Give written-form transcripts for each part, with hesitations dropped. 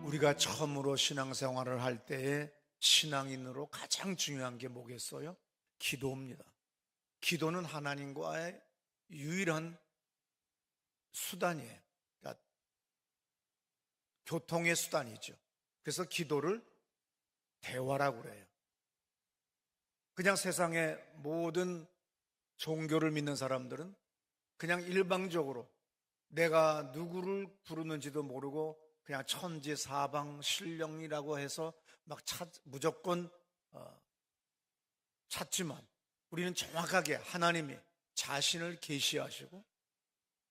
우리가 처음으로 신앙생활을 할 때에 신앙인으로 가장 중요한 게 뭐겠어요? 기도입니다. 기도는 하나님과의 유일한 수단이에요. 그러니까 교통의 수단이죠. 그래서 기도를 대화라고 그래요. 그냥 세상의 모든 종교를 믿는 사람들은 그냥 일방적으로 내가 누구를 부르는지도 모르고 그냥 천지사방 신령이라고 해서 막 무조건 찾지만, 우리는 정확하게 하나님이 자신을 계시하시고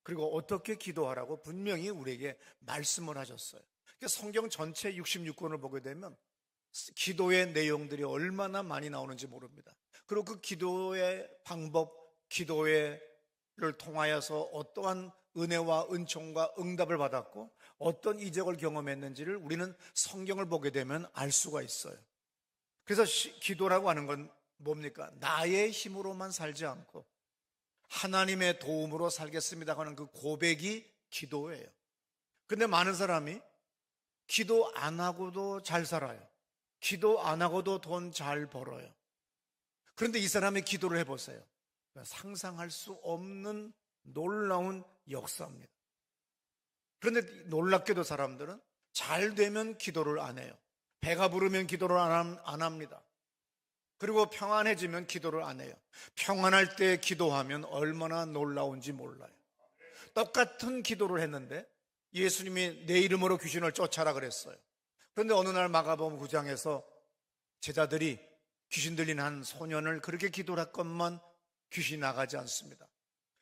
그리고 어떻게 기도하라고 분명히 우리에게 말씀을 하셨어요. 그러니까 성경 전체 66권을 보게 되면 기도의 내용들이 얼마나 많이 나오는지 모릅니다. 그리고 그 기도의 방법, 기도를 통하여서 어떠한 은혜와 은총과 응답을 받았고 어떤 이적을 경험했는지를 우리는 성경을 보게 되면 알 수가 있어요. 그래서 기도라고 하는 건 뭡니까? 나의 힘으로만 살지 않고 하나님의 도움으로 살겠습니다 하는 그 고백이 기도예요. 근데 많은 사람이 기도 안 하고도 잘 살아요. 기도 안 하고도 돈 잘 벌어요. 그런데 이 사람의 기도를 해보세요. 상상할 수 없는 놀라운 역사입니다. 그런데 놀랍게도 사람들은 잘 되면 기도를 안 해요. 배가 부르면 기도를 안 합니다. 그리고 평안해지면 기도를 안 해요. 평안할 때 기도하면 얼마나 놀라운지 몰라요. 똑같은 기도를 했는데 예수님이 내 이름으로 귀신을 쫓아라 그랬어요. 그런데 어느 날 마가복음 9장에서 제자들이 귀신 들린 한 소년을 그렇게 기도를 했건만 귀신이 나가지 않습니다.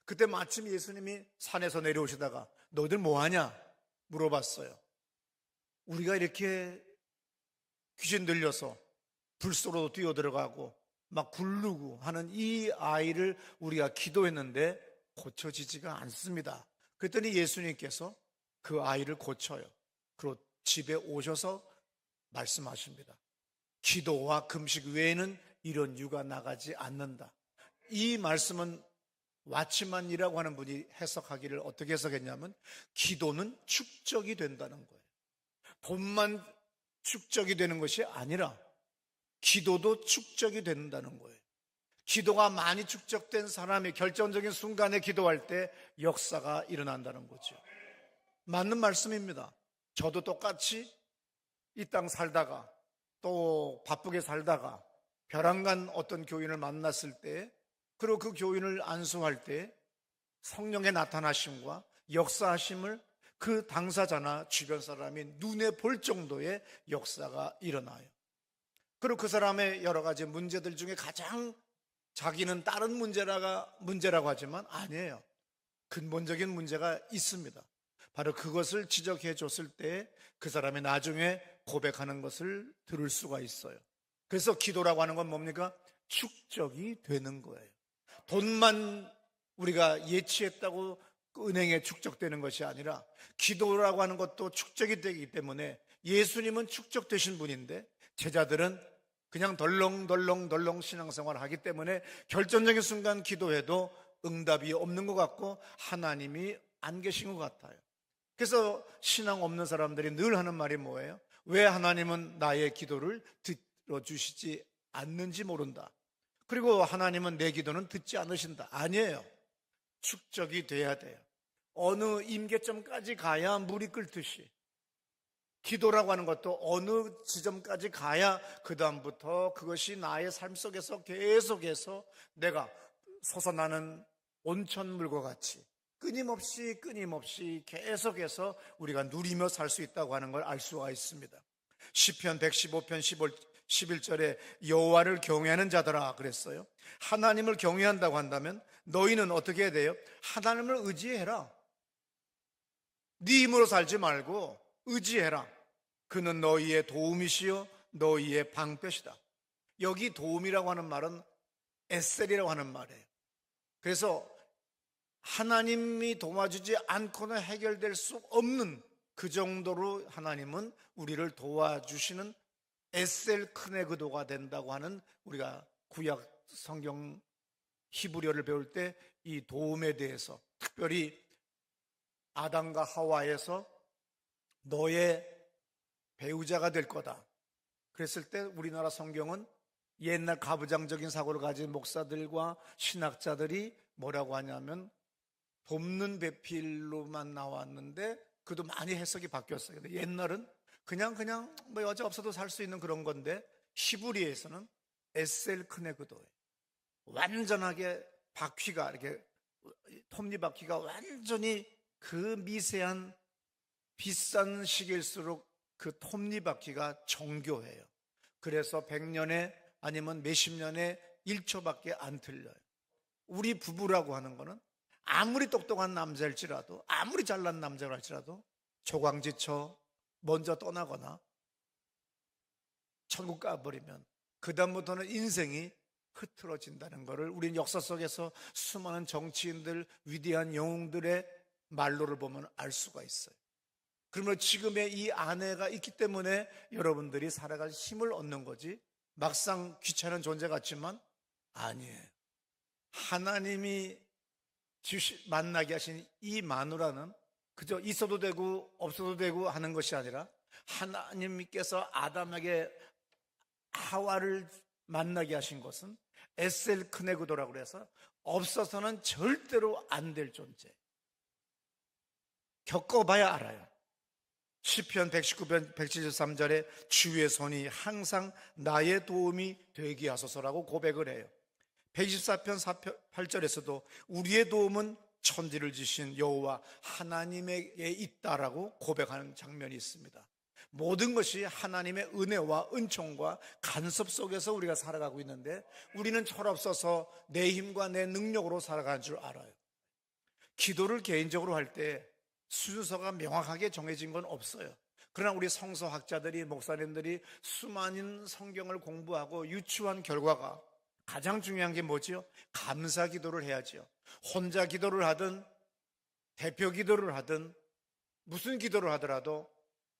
그때 마침 예수님이 산에서 내려오시다가 너희들 뭐하냐 물어봤어요. 우리가 이렇게 귀신 들려서 불 속으로 뛰어들어가고 막 굴르고 하는 이 아이를 우리가 기도했는데 고쳐지지가 않습니다. 그랬더니 예수님께서 그 아이를 고쳐요. 그리고 집에 오셔서 말씀하십니다. 기도와 금식 외에는 이런 유가 나가지 않는다. 이 말씀은 와치만이라고 하는 분이 해석하기를 어떻게 해석했냐면 기도는 축적이 된다는 거예요. 돈만 축적이 되는 것이 아니라 기도도 축적이 된다는 거예요. 기도가 많이 축적된 사람이 결정적인 순간에 기도할 때 역사가 일어난다는 거죠. 맞는 말씀입니다. 저도 똑같이 이 땅 살다가 또 바쁘게 살다가 벼랑간 어떤 교인을 만났을 때, 그리고 그 교인을 안수할 때 성령의 나타나심과 역사하심을 그 당사자나 주변 사람이 눈에 볼 정도의 역사가 일어나요. 그리고 그 사람의 여러 가지 문제들 중에 가장 자기는 다른 문제라고 하지만 아니에요. 근본적인 문제가 있습니다. 바로 그것을 지적해 줬을 때 그 사람이 나중에 고백하는 것을 들을 수가 있어요. 그래서 기도라고 하는 건 뭡니까? 축적이 되는 거예요. 돈만 우리가 예치했다고 은행에 축적되는 것이 아니라 기도라고 하는 것도 축적이 되기 때문에 예수님은 축적되신 분인데 제자들은 그냥 덜렁덜렁 신앙생활을 하기 때문에 결정적인 순간 기도해도 응답이 없는 것 같고 하나님이 안 계신 것 같아요. 그래서 신앙 없는 사람들이 늘 하는 말이 뭐예요? 왜 하나님은 나의 기도를 들어주시지 않는지 모른다. 그리고 하나님은 내 기도는 듣지 않으신다. 아니에요. 축적이 돼야 돼요. 어느 임계점까지 가야 물이 끓듯이 기도라고 하는 것도 어느 지점까지 가야 그 다음부터 그것이 나의 삶 속에서 계속해서 내가 솟아나는 온천물과 같이 끊임없이 계속해서 우리가 누리며 살 수 있다고 하는 걸 알 수가 있습니다. 시편 115편 11절에 여호와를 경외하는 자들아 그랬어요. 하나님을 경외한다고 한다면 너희는 어떻게 해야 돼요? 하나님을 의지해라. 네 힘으로 살지 말고 의지해라. 그는 너희의 도움이시요 너희의 방패시다. 여기 도움이라고 하는 말은 에셀이라고 하는 말이에요. 그래서 하나님이 도와주지 않고는 해결될 수 없는 그 정도로 하나님은 우리를 도와주시는 에셀 크네그도가 된다고 하는, 우리가 구약 성경 히브리어를 배울 때 이 도움에 대해서 특별히 아담과 하와에서 너의 부자가 될 거다. 그랬을 때 우리나라 성경은 옛날 가부장적인 사고를 가진 목사들과 신학자들이 뭐라고 하냐면 돕는 배필로만 나왔는데 그도 많이 해석이 바뀌었어요. 근데 옛날은 그냥 뭐 여자 없어도 살 수 있는 그런 건데 히브리에서는 에셀 크네그도예요. 완전하게 바퀴가 이렇게 톱니바퀴가 완전히 그 미세한 비싼 시계일수록 그 톱니바퀴가 정교해요. 그래서 100년에 아니면 몇십 년에 1초밖에 안 틀려요. 우리 부부라고 하는 거는 아무리 똑똑한 남자일지라도 아무리 잘난 남자일지라도 조광지쳐 먼저 떠나거나 천국 가버리면 그 다음부터는 인생이 흐트러진다는 것을 우리는 역사 속에서 수많은 정치인들, 위대한 영웅들의 말로를 보면 알 수가 있어요. 그러면 지금의 이 아내가 있기 때문에 여러분들이 살아갈 힘을 얻는 거지 막상 귀찮은 존재 같지만 아니에요. 하나님이 만나게 하신 이 마누라는 그저 있어도 되고 없어도 되고 하는 것이 아니라 하나님께서 아담에게 하와를 만나게 하신 것은 에셀 크네그도라고 해서 없어서는 절대로 안 될 존재. 겪어봐야 알아요. 시편 119편 173절에 주의 손이 항상 나의 도움이 되게 하소서라고 고백을 해요. 124편 8절에서도 우리의 도움은 천지를 지신 여호와 하나님에게 있다라고 고백하는 장면이 있습니다. 모든 것이 하나님의 은혜와 은총과 간섭 속에서 우리가 살아가고 있는데 우리는 철없어서 내 힘과 내 능력으로 살아가는 줄 알아요. 기도를 개인적으로 할 때 순서가 명확하게 정해진 건 없어요. 그러나 우리 성서학자들이 목사님들이 수많은 성경을 공부하고 유추한 결과가 가장 중요한 게 뭐죠? 감사 기도를 해야죠. 혼자 기도를 하든 대표 기도를 하든 무슨 기도를 하더라도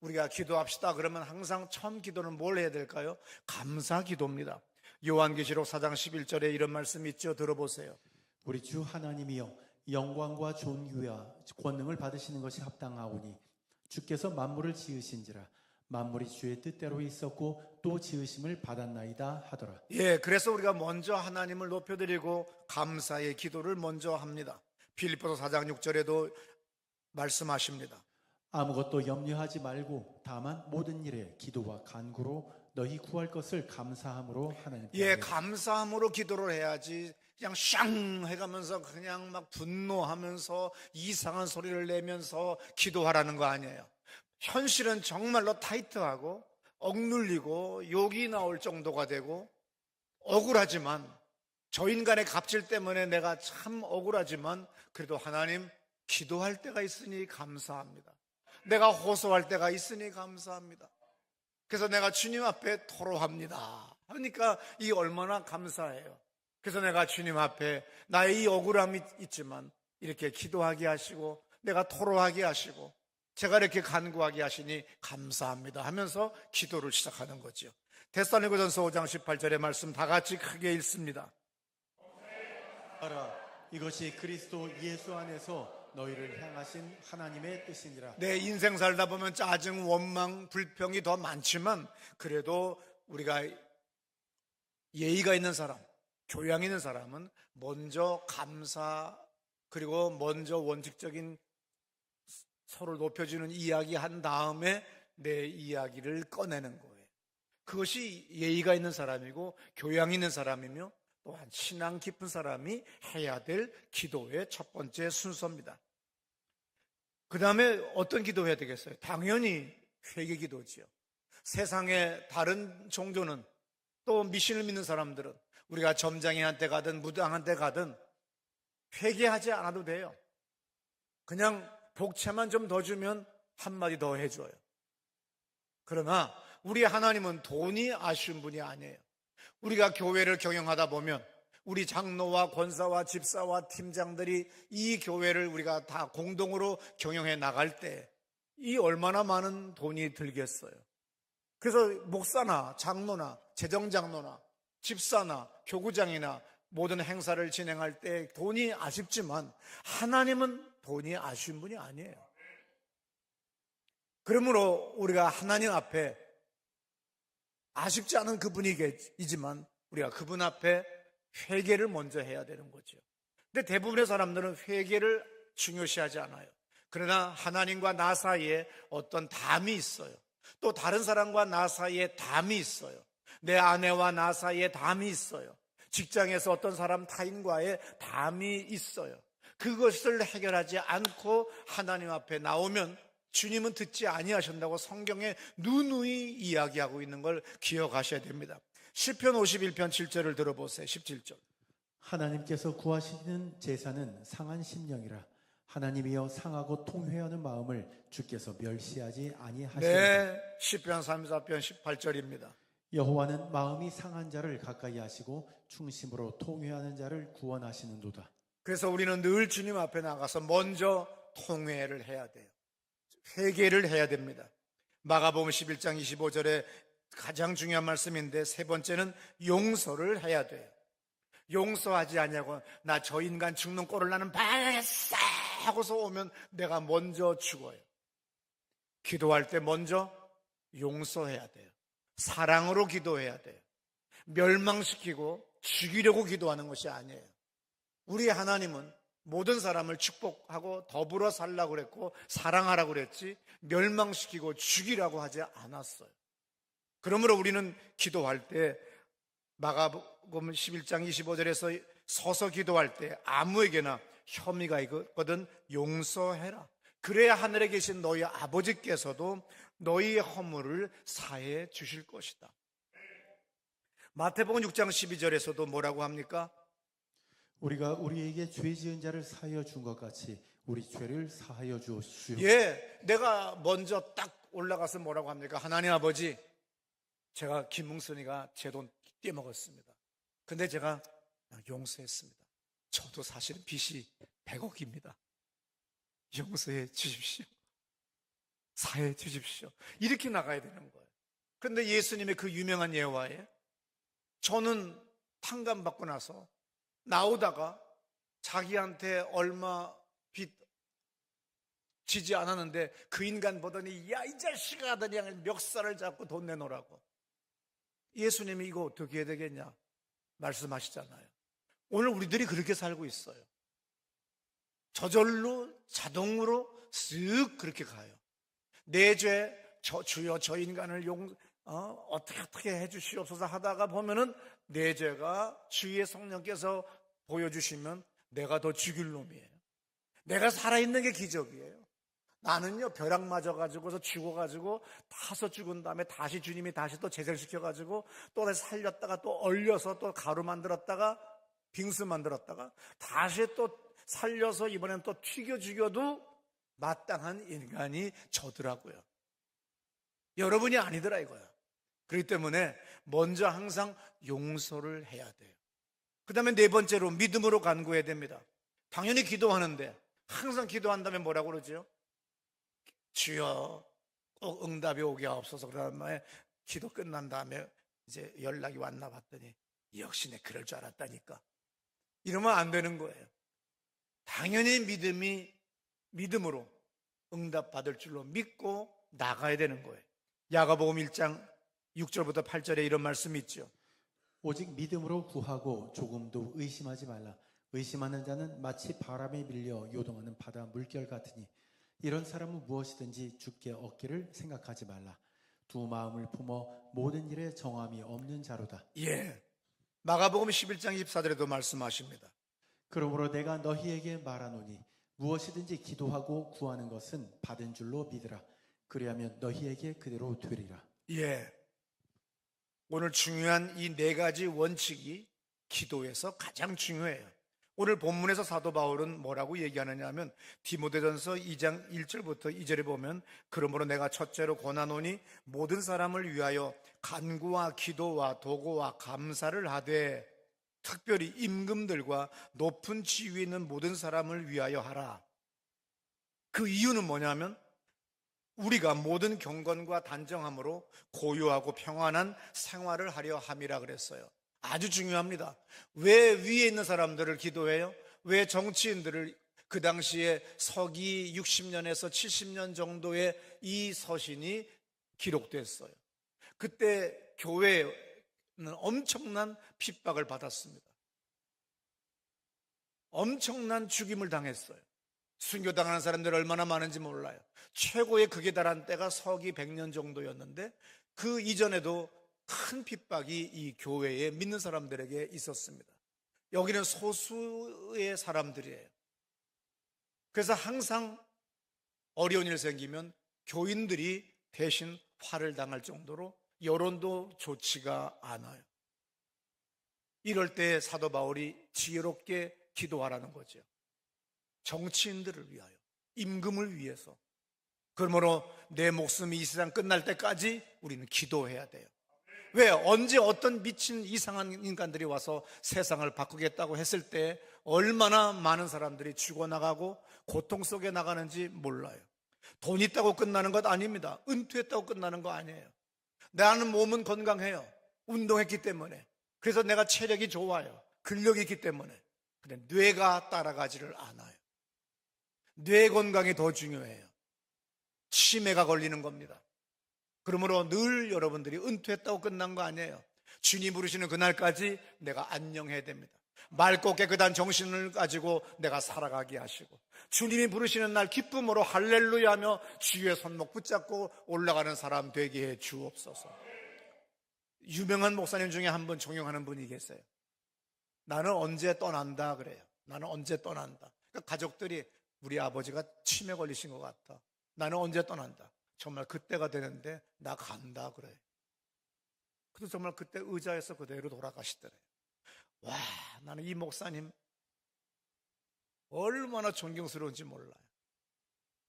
우리가 기도합시다 그러면 항상 처음 기도는 뭘 해야 될까요? 감사 기도입니다. 요한계시록 4장 11절에 이런 말씀이 있죠. 들어보세요. 우리 주 하나님이여 영광과 존귀와 권능을 받으시는 것이 합당하오니 주께서 만물을 지으신지라 만물이 주의 뜻대로 있었고 또 지으심을 받았나이다 하더라. 예, 그래서 우리가 먼저 하나님을 높여드리고 감사의 기도를 먼저 합니다. 빌립보서 4장 6절에도 말씀하십니다. 아무것도 염려하지 말고 다만 모든 일에 기도와 간구로 너희 구할 것을 감사함으로 하나님께 예, 감사함으로 기도를 해야지 그냥 샹 해가면서 그냥 막 분노하면서 이상한 소리를 내면서 기도하라는 거 아니에요. 현실은 정말로 타이트하고 억눌리고 욕이 나올 정도가 되고 억울하지만 저 인간의 갑질 때문에 내가 참 억울하지만 그래도 하나님 기도할 때가 있으니 감사합니다. 내가 호소할 때가 있으니 감사합니다. 그래서 내가 주님 앞에 토로합니다. 그러니까 이 얼마나 감사해요. 그래서 내가 주님 앞에 나의 이 억울함이 있지만 이렇게 기도하게 하시고 내가 토로하게 하시고 제가 이렇게 간구하게 하시니 감사합니다 하면서 기도를 시작하는 거죠. 데살로니가전서 5장 18절의 말씀 다 같이 크게 읽습니다. 알아 이것이 그리스도 예수 안에서 너희를 향하신 하나님의 뜻이니라. 내 인생 살다 보면 짜증, 원망, 불평이 더 많지만 그래도 우리가 예의가 있는 사람, 교양 있는 사람은 먼저 감사 그리고 먼저 원칙적인 서로 높여주는 이야기 한 다음에 내 이야기를 꺼내는 거예요. 그것이 예의가 있는 사람이고 교양 있는 사람이며 또한 신앙 깊은 사람이 해야 될 기도의 첫 번째 순서입니다. 그 다음에 어떤 기도 해야 되겠어요? 당연히 회개 기도지요. 세상의 다른 종교는 또 미신을 믿는 사람들은 우리가 점장이한테 가든 무당한테 가든 회개하지 않아도 돼요. 그냥 복채만 좀 더 주면 한마디 더 해줘요. 그러나 우리 하나님은 돈이 아쉬운 분이 아니에요. 우리가 교회를 경영하다 보면 우리 장로와 권사와 집사와 팀장들이 이 교회를 우리가 다 공동으로 경영해 나갈 때 이 얼마나 많은 돈이 들겠어요. 그래서 목사나 장로나 재정장로나 집사나 교구장이나 모든 행사를 진행할 때 돈이 아쉽지만 하나님은 돈이 아쉬운 분이 아니에요. 그러므로 우리가 하나님 앞에 아쉽지 않은 그 분위기이지만 우리가 그분 앞에 회개를 먼저 해야 되는 거죠. 근데 대부분의 사람들은 회개를 중요시하지 않아요. 그러나 하나님과 나 사이에 어떤 담이 있어요. 또 다른 사람과 나 사이에 담이 있어요. 내 아내와 나 사이에 담이 있어요. 직장에서 어떤 사람 타인과의 담이 있어요. 그것을 해결하지 않고 하나님 앞에 나오면 주님은 듣지 아니하신다고 성경에 누누이 이야기하고 있는 걸 기억하셔야 됩니다. 시편 51편 7절을 들어보세요. 17절. 하나님께서 구하시는 제사는 상한 심령이라. 하나님이여 상하고 통회하는 마음을 주께서 멸시하지 아니하시리라. 네, 시편 34편 18절입니다. 여호와는 마음이 상한 자를 가까이 하시고 충심으로 통회하는 자를 구원하시는도다. 그래서 우리는 늘 주님 앞에 나가서 먼저 통회를 해야 돼요. 회개를 해야 됩니다. 마가복음 11장 25절에 가장 중요한 말씀인데 세 번째는 용서를 해야 돼요. 용서하지 않냐고 나 저 인간 죽는 꼴을 나는 봤어 하고서 오면 내가 먼저 죽어요. 기도할 때 먼저 용서해야 돼요. 사랑으로 기도해야 돼요. 멸망시키고 죽이려고 기도하는 것이 아니에요. 우리 하나님은 모든 사람을 축복하고 더불어 살라고 그랬고 사랑하라고 그랬지 멸망시키고 죽이라고 하지 않았어요. 그러므로 우리는 기도할 때 마가복음 11장 25절에서 서서 기도할 때 아무에게나 혐의가 있거든 용서해라. 그래야 하늘에 계신 너희 아버지께서도 너희의 허물을 사해 주실 것이다. 마태복음 6장 12절에서도 뭐라고 합니까? 우리가 우리에게 죄 지은 자를 사하여 준 것 같이 우리 죄를 사하여 주옵시오. 예, 내가 먼저 딱 올라가서 뭐라고 합니까? 하나님 아버지, 제가 김웅선이가 제 돈 떼먹었습니다. 근데 제가 용서했습니다. 저도 사실은 빚이 100억입니다. 용서해 주십시오. 사해 주십시오. 이렇게 나가야 되는 거예요. 그런데 예수님의 그 유명한 예화에 저는 탕감받고 나서 나오다가 자기한테 얼마 빚 지지 않았는데 그 인간 보더니 야 이 자식아 하더니 멱살을 잡고 돈 내놓으라고. 예수님이 이거 어떻게 해야 되겠냐 말씀하시잖아요. 오늘 우리들이 그렇게 살고 있어요. 저절로 자동으로 쓱 그렇게 가요. 내 죄 주여 저 인간을 어떻게 해주시옵소서 하다가 보면은 내 죄가 주의 성령께서 보여주시면 내가 더 죽일 놈이에요. 내가 살아있는 게 기적이에요. 나는요 벼락 맞아가지고서 죽어가지고 타서 죽은 다음에 다시 주님이 다시 또 재생시켜가지고 또 살렸다가 또 얼려서 또 가루 만들었다가 빙수 만들었다가 다시 또 살려서 이번엔 또 튀겨 죽여도 마땅한 인간이 저더라고요. 여러분이 아니더라 이거야. 그렇기 때문에 먼저 항상 용서를 해야 돼요. 그 다음에 네 번째로 믿음으로 간구해야 됩니다. 당연히 기도하는데 항상 기도한다면 뭐라고 그러죠? 주여 꼭 응답이 오게 하옵소서. 그 다음에 기도 끝난 다음에 이제 연락이 왔나 봤더니 역시 내 그럴 줄 알았다니까. 이러면 안 되는 거예요. 당연히 믿음으로 응답받을 줄로 믿고 나가야 되는 거예요. 야고보음 1장 6절부터 8절에 이런 말씀이 있죠. 오직 믿음으로 구하고 조금도 의심하지 말라. 의심하는 자는 마치 바람에 밀려 요동하는 바다 물결 같으니 이런 사람은 무엇이든지 주께 얻기를 생각하지 말라. 두 마음을 품어 모든 일에 정함이 없는 자로다. 예, 마가복음 11장 24절에도 말씀하십니다. 그러므로 내가 너희에게 말하노니 무엇이든지 기도하고 구하는 것은 받은 줄로 믿으라. 그리하면 너희에게 그대로 되리라. 예, 오늘 중요한 이 네 가지 원칙이 기도에서 가장 중요해요. 오늘 본문에서 사도 바울은 뭐라고 얘기하느냐 하면 디모데전서 2장 1절부터 2절에 보면 그러므로 내가 첫째로 권하노니 모든 사람을 위하여 간구와 기도와 도고와 감사를 하되 특별히 임금들과 높은 지위에 있는 모든 사람을 위하여 하라. 그 이유는 뭐냐면 우리가 모든 경건과 단정함으로 고요하고 평안한 생활을 하려 함이라 그랬어요. 아주 중요합니다. 왜 위에 있는 사람들을 기도해요? 왜 정치인들을 그 당시에 서기 60년에서 70년 정도의 이 서신이 기록됐어요. 그때 교회는 엄청난 핍박을 받았습니다. 엄청난 죽임을 당했어요. 순교당하는 사람들이 얼마나 많은지 몰라요. 최고의 극에 달한 때가 서기 100년 정도였는데 그 이전에도 큰 핍박이 이 교회에 믿는 사람들에게 있었습니다. 여기는 소수의 사람들이에요. 그래서 항상 어려운 일 생기면 교인들이 대신 화를 당할 정도로 여론도 좋지가 않아요. 이럴 때 사도 바울이 지혜롭게 기도하라는 거죠. 정치인들을 위하여, 임금을 위해서. 그러므로 내 목숨이 이 세상 끝날 때까지 우리는 기도해야 돼요. 왜? 언제 어떤 미친 이상한 인간들이 와서 세상을 바꾸겠다고 했을 때 얼마나 많은 사람들이 죽어나가고 고통 속에 나가는지 몰라요. 돈 있다고 끝나는 것 아닙니다. 은퇴했다고 끝나는 거 아니에요. 나는 몸은 건강해요. 운동했기 때문에. 그래서 내가 체력이 좋아요. 근력이 있기 때문에. 근데 뇌가 따라가지를 않아요. 뇌 건강이 더 중요해요. 치매가 걸리는 겁니다. 그러므로 늘 여러분들이 은퇴했다고 끝난 거 아니에요. 주님 부르시는 그날까지 내가 안녕해야 됩니다. 맑고 깨끗한 정신을 가지고 내가 살아가게 하시고, 주님이 부르시는 날 기쁨으로 할렐루야 하며 주의 손목 붙잡고 올라가는 사람 되게 해 주옵소서. 유명한 목사님 중에 한 분 존경하는 분이 계세요. 나는 언제 떠난다 그래요. 나는 언제 떠난다. 그러니까 가족들이 우리 아버지가 치매 걸리신 것 같다. 나는 언제 떠난다. 정말 그때가 되는데 나 간다 그래요. 그래서 정말 그때 의자에서 그대로 돌아가시더래요. 와, 나는 이 목사님 얼마나 존경스러운지 몰라요.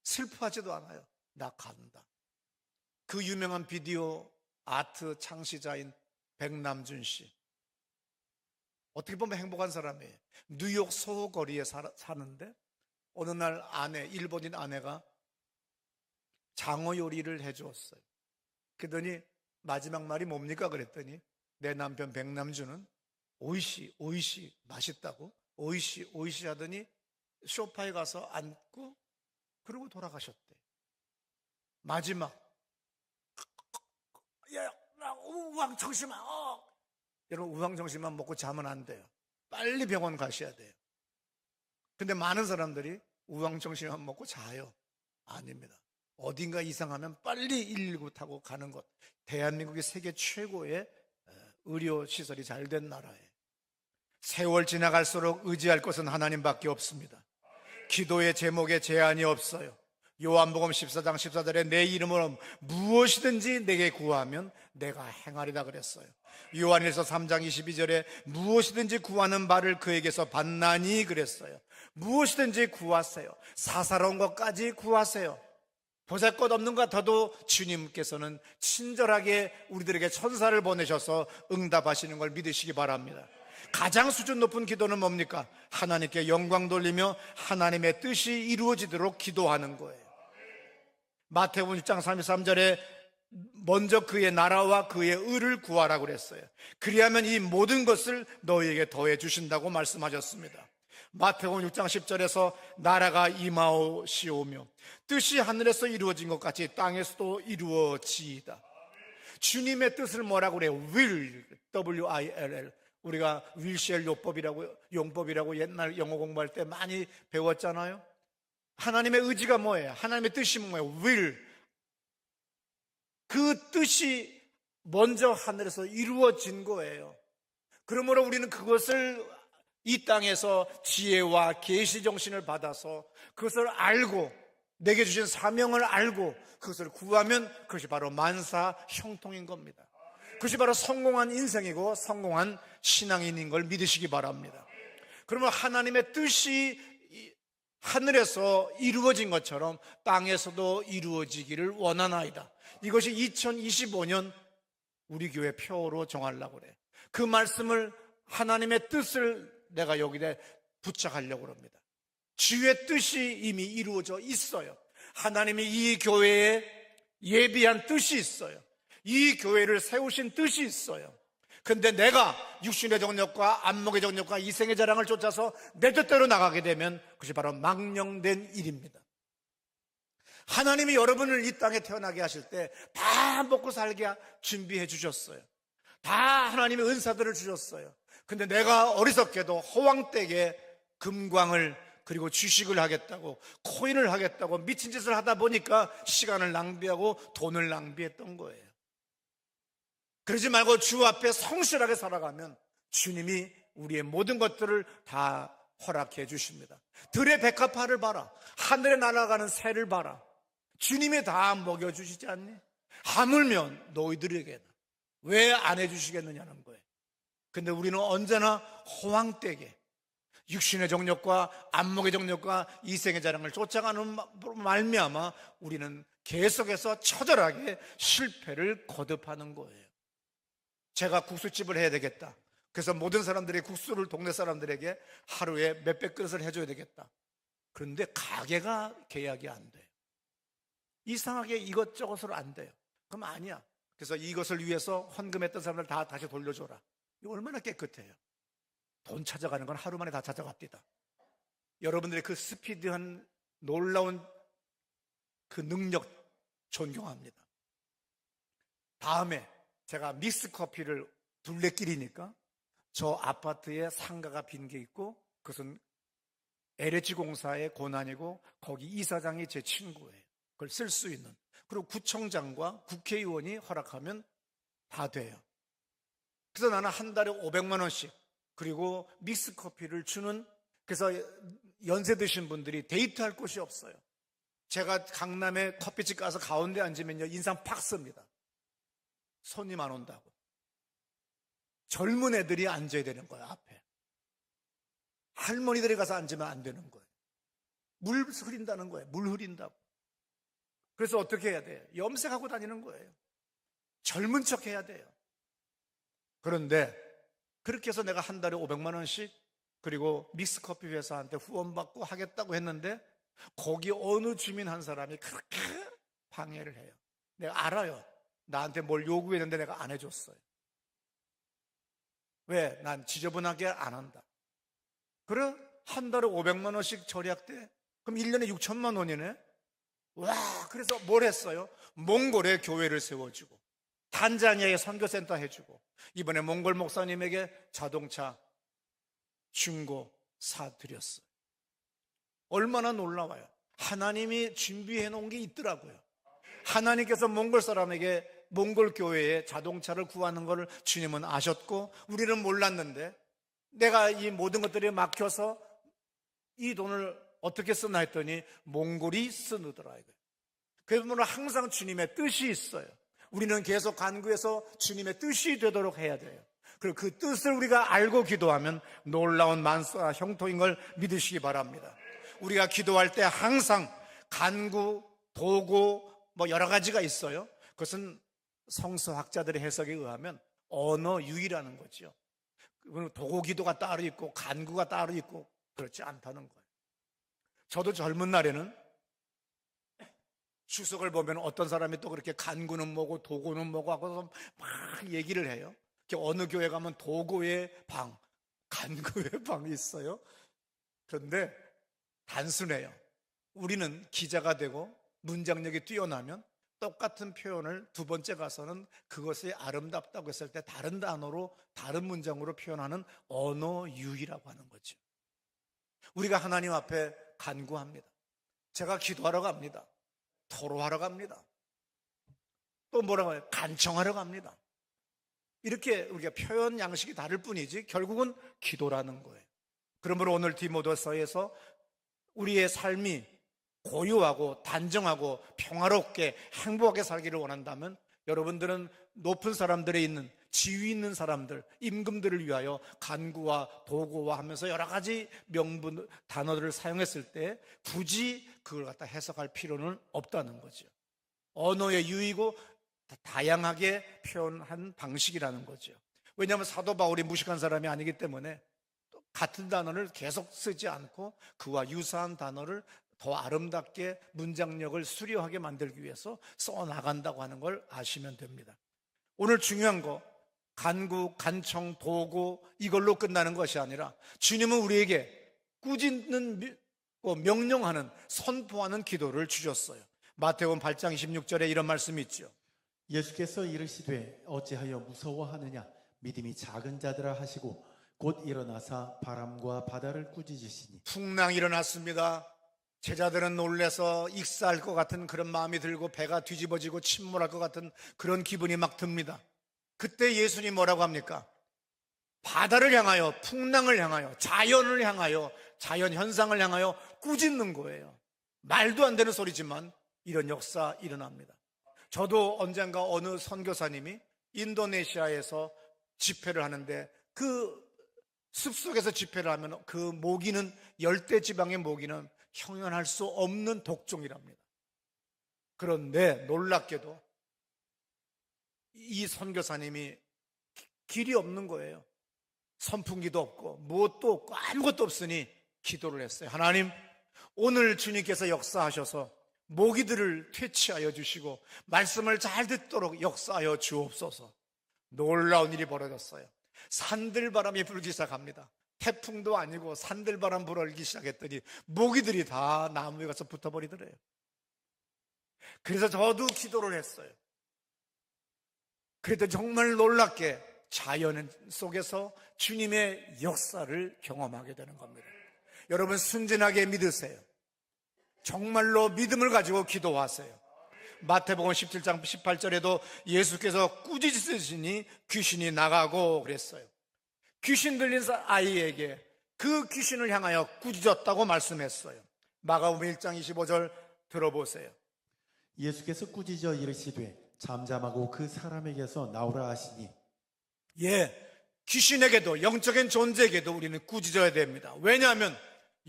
슬퍼하지도 않아요. 나 간다. 그 유명한 비디오 아트 창시자인 백남준 씨, 어떻게 보면 행복한 사람이에요. 뉴욕 소호 거리에 사는데 어느 날 일본인 아내가 장어 요리를 해주었어요. 그러더니 마지막 말이 뭡니까 그랬더니 내 남편 백남준은 오이시 오이시 맛있다고 오이시 오이시 하더니 소파에 가서 앉고 그러고 돌아가셨대. 마지막 야, 우황정심아 여러분, 우황정심만 먹고 자면 안 돼요. 빨리 병원 가셔야 돼요. 근데 많은 사람들이 우황정심만 먹고 자요. 아닙니다. 어딘가 이상하면 빨리 119 타고 가는 것. 대한민국이 세계 최고의 의료시설이 잘 된 나라예요. 세월 지나갈수록 의지할 것은 하나님밖에 없습니다. 기도의 제목에 제한이 없어요. 요한복음 14장 14절에 내 이름으로 무엇이든지 내게 구하면 내가 행하리라 그랬어요. 요한일서 3장 22절에 무엇이든지 구하는 바를 그에게서 받나니 그랬어요. 무엇이든지 구하세요. 사사로운 것까지 구하세요. 보잘것없는 것 같아도 주님께서는 친절하게 우리들에게 천사를 보내셔서 응답하시는 걸 믿으시기 바랍니다. 가장 수준 높은 기도는 뭡니까? 하나님께 영광 돌리며 하나님의 뜻이 이루어지도록 기도하는 거예요. 마태복음 1장 33절에 먼저 그의 나라와 그의 의를 구하라고 그랬어요. 그리하면 이 모든 것을 너희에게 더해 주신다고 말씀하셨습니다. 마태복음 6장 10절에서 나라가 임하오시오며 뜻이 하늘에서 이루어진 것 같이 땅에서도 이루어지이다. 주님의 뜻을 뭐라고 그래요? will, W-I-L-L. 우리가 윌시엘 용법이라고 옛날 영어 공부할 때 많이 배웠잖아요. 하나님의 의지가 뭐예요? 하나님의 뜻이 뭐예요? will. 그 뜻이 먼저 하늘에서 이루어진 거예요. 그러므로 우리는 그것을 이 땅에서 지혜와 계시 정신을 받아서 그것을 알고 내게 주신 사명을 알고 그것을 구하면 그것이 바로 만사 형통인 겁니다. 그것이 바로 성공한 인생이고 성공한 신앙인인 걸 믿으시기 바랍니다. 그러면 하나님의 뜻이 하늘에서 이루어진 것처럼 땅에서도 이루어지기를 원하나이다. 이것이 2025년 우리 교회 표어로 정하려고 그래요. 그 말씀을 하나님의 뜻을 내가 여기에 부착하려고 합니다. 주의 뜻이 이미 이루어져 있어요. 하나님이 이 교회에 예비한 뜻이 있어요. 이 교회를 세우신 뜻이 있어요. 근데 내가 육신의 정욕과 안목의 정욕과 이생의 자랑을 쫓아서 내 뜻대로 나가게 되면 그것이 바로 망령된 일입니다. 하나님이 여러분을 이 땅에 태어나게 하실 때 다 먹고 살게 준비해 주셨어요. 다 하나님의 은사들을 주셨어요. 근데 내가 어리석게도 허황되게 금광을 그리고 주식을 하겠다고, 코인을 하겠다고 미친 짓을 하다 보니까 시간을 낭비하고 돈을 낭비했던 거예요. 그러지 말고 주 앞에 성실하게 살아가면 주님이 우리의 모든 것들을 다 허락해 주십니다. 들의 백합화를 봐라. 하늘에 날아가는 새를 봐라. 주님이 다 먹여주시지 않니? 하물며 너희들에게는 왜 안 해주시겠느냐는 거예요. 근데 우리는 언제나 허황되게 육신의 정욕과 안목의 정욕과 이생의 자랑을 쫓아가는 말미암아 우리는 계속해서 처절하게 실패를 거듭하는 거예요. 제가 국수집을 해야 되겠다. 그래서 모든 사람들이 국수를 동네 사람들에게 하루에 몇백 그릇을 해줘야 되겠다. 그런데 가게가 계약이 안 돼요. 이상하게 이것저것으로 안 돼요. 그럼 아니야. 그래서 이것을 위해서 헌금했던 사람들 다 다시 돌려줘라. 이거 얼마나 깨끗해요. 돈 찾아가는 건 하루 만에 다 찾아갑니다. 여러분들의 그 스피드한 놀라운 그 능력 존경합니다. 다음에 제가 믹스커피를 둘레길이니까 저 아파트에 상가가 빈 게 있고 그것은 LH공사의 고난이고 거기 이사장이 제 친구예요. 그걸 쓸 수 있는. 그리고 구청장과 국회의원이 허락하면 다 돼요. 그래서 나는 한 달에 500만 원씩 그리고 믹스커피를 주는, 그래서 연세 드신 분들이 데이트할 곳이 없어요. 제가 강남에 커피집 가서 가운데 앉으면요 인상 팍 씁니다. 손님 안 온다고. 젊은 애들이 앉아야 되는 거예요. 앞에 할머니들이 가서 앉으면 안 되는 거예요. 물 흐린다는 거예요. 물 흐린다고. 그래서 어떻게 해야 돼요? 염색하고 다니는 거예요. 젊은 척 해야 돼요. 그런데 그렇게 해서 내가 한 달에 500만 원씩 그리고 믹스커피 회사한테 후원받고 하겠다고 했는데 거기 어느 주민 한 사람이 그렇게 방해를 해요. 내가 알아요. 나한테 뭘 요구했는데 내가 안 해줬어요. 왜? 난 지저분하게 안 한다. 그래? 한 달에 500만 원씩 절약돼? 그럼 1년에 6천만 원이네? 와, 그래서 뭘 했어요? 몽골에 교회를 세워주고 탄자니아에 선교센터 해주고 이번에 몽골 목사님에게 자동차 중고 사드렸어요. 얼마나 놀라워요. 하나님이 준비해 놓은 게 있더라고요. 하나님께서 몽골 사람에게 몽골 교회에 자동차를 구하는 것을 주님은 아셨고 우리는 몰랐는데 내가 이 모든 것들이 막혀서 이 돈을 어떻게 쓰나 했더니 몽골이 쓰느더라 이거예요. 그러므로 항상 주님의 뜻이 있어요. 우리는 계속 간구해서 주님의 뜻이 되도록 해야 돼요. 그리고 그 뜻을 우리가 알고 기도하면 놀라운 만사가 형통인 걸 믿으시기 바랍니다. 우리가 기도할 때 항상 간구, 도구 뭐 여러 가지가 있어요. 그것은 성서학자들의 해석에 의하면 언어 유희라는 거죠. 도구 기도가 따로 있고 간구가 따로 있고 그렇지 않다는 거예요. 저도 젊은 날에는 추석을 보면 어떤 사람이 또 그렇게 간구는 뭐고 도구는 뭐고 하고서 막 얘기를 해요. 어느 교회 가면 도구의 방, 간구의 방이 있어요. 그런데 단순해요. 우리는 기자가 되고 문장력이 뛰어나면 똑같은 표현을 두 번째 가서는 그것이 아름답다고 했을 때 다른 단어로 다른 문장으로 표현하는 언어 유희라고 하는 거죠. 우리가 하나님 앞에 간구합니다. 제가 기도하러 갑니다. 토로하러 갑니다. 또 뭐라고 해요? 간청하러 갑니다. 이렇게 우리가 표현 양식이 다를 뿐이지 결국은 기도라는 거예요. 그러므로 오늘 디모데서에서 우리의 삶이 고요하고 단정하고 평화롭게 행복하게 살기를 원한다면 여러분들은 높은 사람들에 있는 지위 있는 사람들, 임금들을 위하여 간구와 도구와 하면서 여러 가지 명분, 단어들을 사용했을 때 굳이 그걸 갖다 해석할 필요는 없다는 거죠. 언어의 유희고 다양하게 표현한 방식이라는 거죠. 왜냐하면 사도 바울이 무식한 사람이 아니기 때문에 같은 단어를 계속 쓰지 않고 그와 유사한 단어를 더 아름답게 문장력을 수려하게 만들기 위해서 써나간다고 하는 걸 아시면 됩니다. 오늘 중요한 거 간구, 간청, 도구 이걸로 끝나는 것이 아니라 주님은 우리에게 꾸짖는 명령하는 선포하는 기도를 주셨어요. 마태복음 8장 26절에 이런 말씀이 있죠. 예수께서 이르시되 어찌하여 무서워하느냐 믿음이 작은 자들아 하시고 곧 일어나사 바람과 바다를 꾸짖으시니 풍랑이 일어났습니다. 제자들은 놀라서 익사할 것 같은 그런 마음이 들고 배가 뒤집어지고 침몰할 것 같은 그런 기분이 막 듭니다. 그때 예수님 뭐라고 합니까? 바다를 향하여, 풍랑을 향하여, 자연을 향하여, 자연 현상을 향하여 꾸짖는 거예요. 말도 안 되는 소리지만 이런 역사 일어납니다. 저도 언젠가 어느 선교사님이 인도네시아에서 집회를 하는데 그 숲속에서 집회를 하면 그 모기는, 열대지방의 모기는 형연할 수 없는 독종이랍니다. 그런데 놀랍게도 이 선교사님이 길이 없는 거예요. 선풍기도 없고 무엇도 없고 아무것도 없으니 기도를 했어요. 하나님, 오늘 주님께서 역사하셔서 모기들을 퇴치하여 주시고 말씀을 잘 듣도록 역사하여 주옵소서. 놀라운 일이 벌어졌어요. 산들바람이 불기 시작합니다. 태풍도 아니고 산들바람 불기 시작했더니 모기들이 다 나무에 가서 붙어버리더래요. 그래서 저도 기도를 했어요. 그랬더니 정말 놀랍게 자연 속에서 주님의 역사를 경험하게 되는 겁니다. 여러분, 순진하게 믿으세요. 정말로 믿음을 가지고 기도하세요. 마태복음 17장 18절에도 예수께서 꾸짖으시니 귀신이 나가고 그랬어요. 귀신 들린 아이에게 그 귀신을 향하여 꾸짖었다고 말씀했어요. 마가복음 1장 25절 들어보세요. 예수께서 꾸짖어 이르시되 잠잠하고 그 사람에게서 나오라 하시니 귀신에게도, 영적인 존재에게도 우리는 꾸짖어야 됩니다. 왜냐하면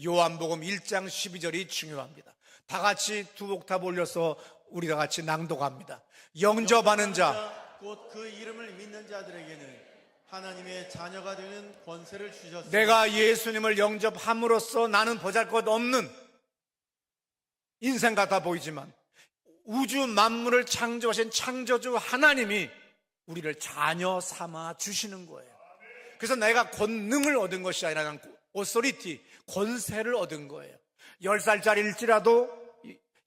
요한복음 1장 12절이 중요합니다. 다 같이 두 옥탑 올려서 우리 다 같이 낭독합니다. 영접하는 자, 곧 그 이름을 믿는 자들에게는 하나님의 자녀가 되는 권세를 주셨으니 내가 예수님을 영접함으로써 나는 보잘것없는 인생 같아 보이지만 우주 만물을 창조하신 창조주 하나님이 우리를 자녀 삼아 주시는 거예요. 그래서 내가 권능을 얻은 것이 아니라 난 오소리티, 권세를 얻은 거예요. 10살짜리일지라도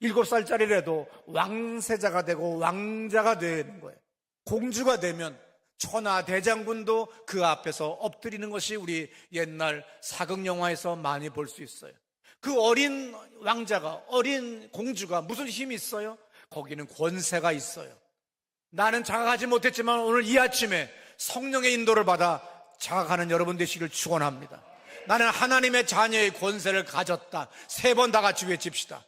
7살짜리라도 왕세자가 되고 왕자가 되는 거예요. 공주가 되면 천하 대장군도 그 앞에서 엎드리는 것이 우리 옛날 사극 영화에서 많이 볼 수 있어요. 그 어린 왕자가, 어린 공주가 무슨 힘이 있어요? 거기는 권세가 있어요. 나는 자각하지 못했지만 오늘 이 아침에 성령의 인도를 받아 자각하는 여러분 되시기를 축원합니다. 나는 하나님의 자녀의 권세를 가졌다. 3번 다 같이 외칩시다.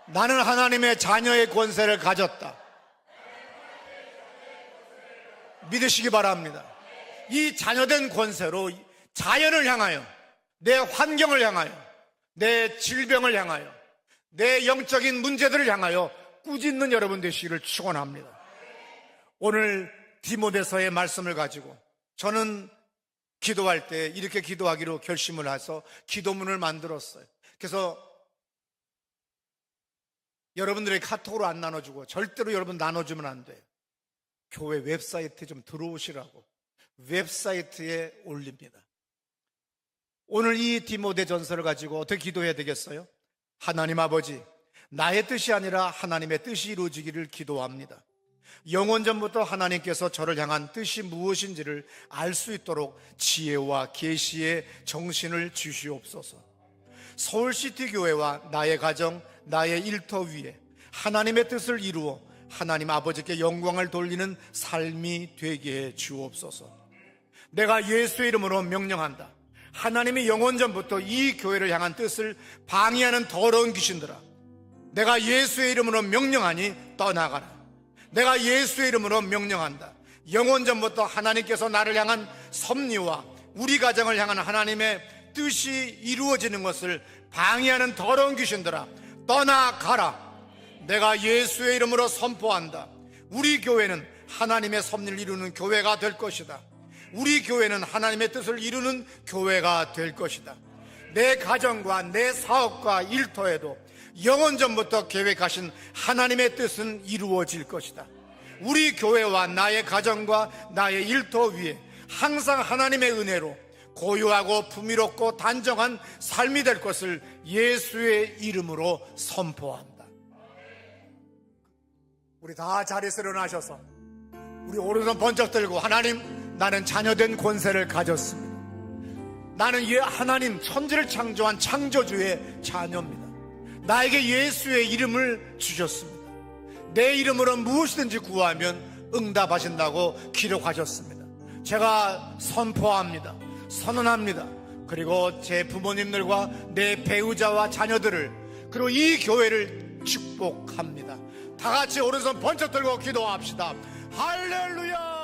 나는 하나님의 자녀의 권세를 가졌다. 믿으시기 바랍니다. 이 자녀된 권세로 자연을 향하여, 내 환경을 향하여, 내 질병을 향하여, 내 영적인 문제들을 향하여 꾸짖는 여러분 되시기를 축원합니다. 오늘 디모데서의 말씀을 가지고 저는 기도할 때 이렇게 기도하기로 결심을 해서 기도문을 만들었어요. 그래서 여러분들에게 카톡으로 안 나눠주고 절대로 여러분 나눠주면 안 돼요. 교회 웹사이트에 좀 들어오시라고 웹사이트에 올립니다. 오늘 이 디모데 전서를 가지고 어떻게 기도해야 되겠어요? 하나님 아버지, 나의 뜻이 아니라 하나님의 뜻이 이루어지기를 기도합니다. 영원전부터 하나님께서 저를 향한 뜻이 무엇인지를 알 수 있도록 지혜와 계시의 정신을 주시옵소서. 서울시티 교회와 나의 가정, 나의 일터 위에 하나님의 뜻을 이루어 하나님 아버지께 영광을 돌리는 삶이 되게 해 주옵소서. 내가 예수의 이름으로 명령한다. 하나님이 영원전부터 이 교회를 향한 뜻을 방해하는 더러운 귀신들아, 내가 예수의 이름으로 명령하니 떠나가라. 내가 예수의 이름으로 명령한다. 영원전부터 하나님께서 나를 향한 섭리와 우리 가정을 향한 하나님의 뜻이 이루어지는 것을 방해하는 더러운 귀신들아, 떠나가라. 내가 예수의 이름으로 선포한다. 우리 교회는 하나님의 섭리를 이루는 교회가 될 것이다. 우리 교회는 하나님의 뜻을 이루는 교회가 될 것이다. 내 가정과 내 사업과 일터에도 영원전부터 계획하신 하나님의 뜻은 이루어질 것이다. 우리 교회와 나의 가정과 나의 일터 위에 항상 하나님의 은혜로 고유하고 풍요롭고 단정한 삶이 될 것을 예수의 이름으로 선포합니다. 우리 다 자리에서 일어나셔서 우리 오른손 번쩍 들고, 하나님, 나는 자녀된 권세를 가졌습니다. 나는 하나님 천지를 창조한 창조주의 자녀입니다. 나에게 예수의 이름을 주셨습니다. 내 이름으로 무엇이든지 구하면 응답하신다고 기록하셨습니다. 제가 선포합니다. 선언합니다. 그리고 제 부모님들과 내 배우자와 자녀들을, 그리고 이 교회를 축복합니다. 다 같이 오른손 번쩍 들고 기도합시다. 할렐루야.